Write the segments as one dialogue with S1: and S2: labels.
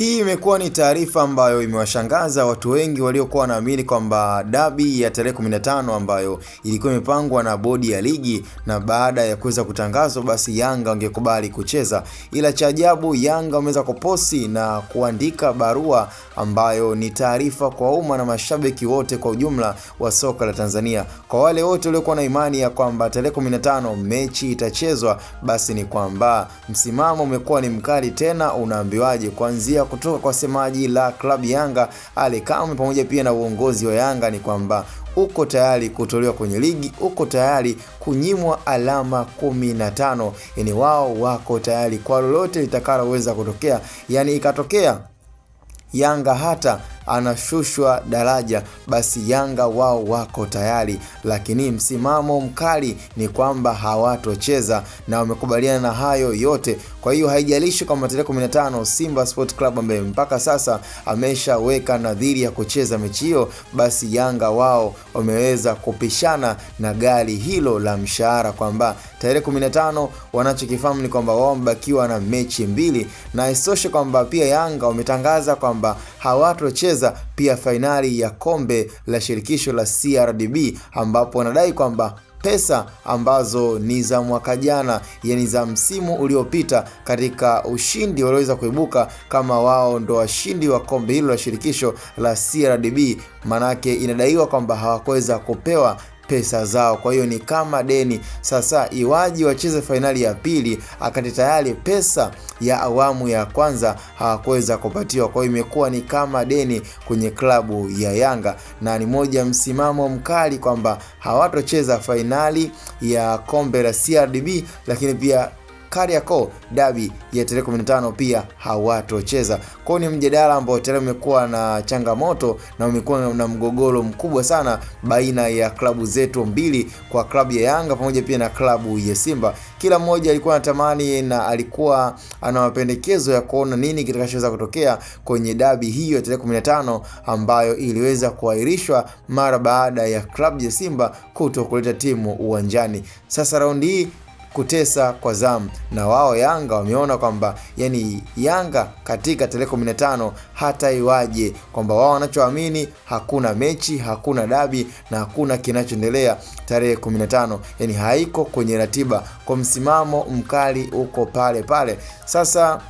S1: Hii imekuwa ni taarifa ambayo imewashangaza watu wengi waliokuwa wanaamini kwamba dabi ya tarehe 15 ambayo ilikuwa imepangwa na bodi ya ligi, na baada ya kuweza kutangazwa basi Yanga wangekubali kucheza. Ila cha ajabu, Yanga wameweza kuposti na kuandika barua ambayo ni taarifa kwa umma na mashabiki wote kwa ujumla wa soka la Tanzania. Kwa wale wote waliokuwa na imani ya kwamba tarehe 15 mechi itachezwa, basi ni kwamba msimamo umekuwa ni mkali tena. Unaambiwaje? Kuanzia kutoka kwa semaji la klabu Yanga Ally Kamwe pamoja pia na uongozi wa Yanga ni kwamba uko tayari kutolewa kwenye ligi, uko tayari kunyimwa alama 15. Yani wao wako tayari kwa lolote litakaloweza kutokea. Yani ikatokea Yanga hata anashushwa daraja, basi Yanga wao wako tayari, lakini msimamo mkali ni kwamba hawatocheza na wamekubaliana na hayo yote. Kwa hiyo haijalishi kama tarehe 15 Simba Sport Club ambaye mpaka sasa ameshaweka nadhiri ya kucheza mechi hiyo, basi Yanga wao wameweza kupishana na gari hilo la mshahara kwamba tarehe 15 wanachokifahamu ni kwamba wao wamebakiwa na mechi mbili, na isoshe kwamba pia Yanga wametangaza kwamba hawatocheza pia fainali ya kombe la shirikisho la CRDB, ambapo wanadai kwamba pesa ambazo ni za mwaka jana, yani za msimu uliopita, katika ushindi walioweza kuibuka kama wao ndo washindi wa kombe hilo la shirikisho la CRDB, manake inadaiwa kwamba hawakuweza kupewa pesa zao. Kwa hiyo ni kama deni. Sasa iwaji wacheze fainali ya pili akati tayari pesa ya awamu ya kwanza hawakuweza kupatiwa. Kwa hiyo imekuwa ni kama deni kwenye klabu ya Yanga, na ni moja msimamo mkali kwamba hawatocheza fainali ya kombe la CRDB, lakini pia Kariakoo dabi ya tarehe 15 pia hawatocheza. Kwa ni mjadala ambao tayari umekuwa na changamoto na umekuwa na mgogoro mkubwa sana baina ya klabu zetu mbili, kwa klabu ya Yanga pamoja pia na klabu ya Simba. Kila mmoja alikuwa anatamani na alikuwa ana mapendekezo ya kuona nini kitakachoweza kutokea kwenye dabi hiyo ya tarehe 15 ambayo iliweza kuahirishwa mara baada ya klabu ya Simba kutokuleta timu uwanjani. Sasa raundi hii kutesa kwa zamu, na wao Yanga wameona kwamba yani Yanga katika tarehe 15 hata iwaje kwamba wao wanachoamini hakuna mechi, hakuna dabi na hakuna kinachoendelea tarehe 15, yani haiko kwenye ratiba. Kwa msimamo mkali uko pale pale. Sasa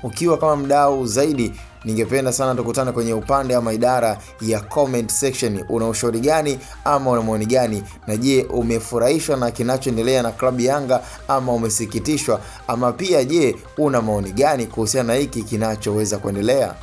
S1: ukiwa kama mdau zaidi, ningependa sana tukutane kwenye upande ama idara ya comment section. Una ushauri gani ama una maoni gani? Na je, umefurahishwa na kinachoendelea na klabu Yanga ama umesikitishwa? Ama pia je, una maoni gani kuhusiana na hiki kinachoweza kuendelea?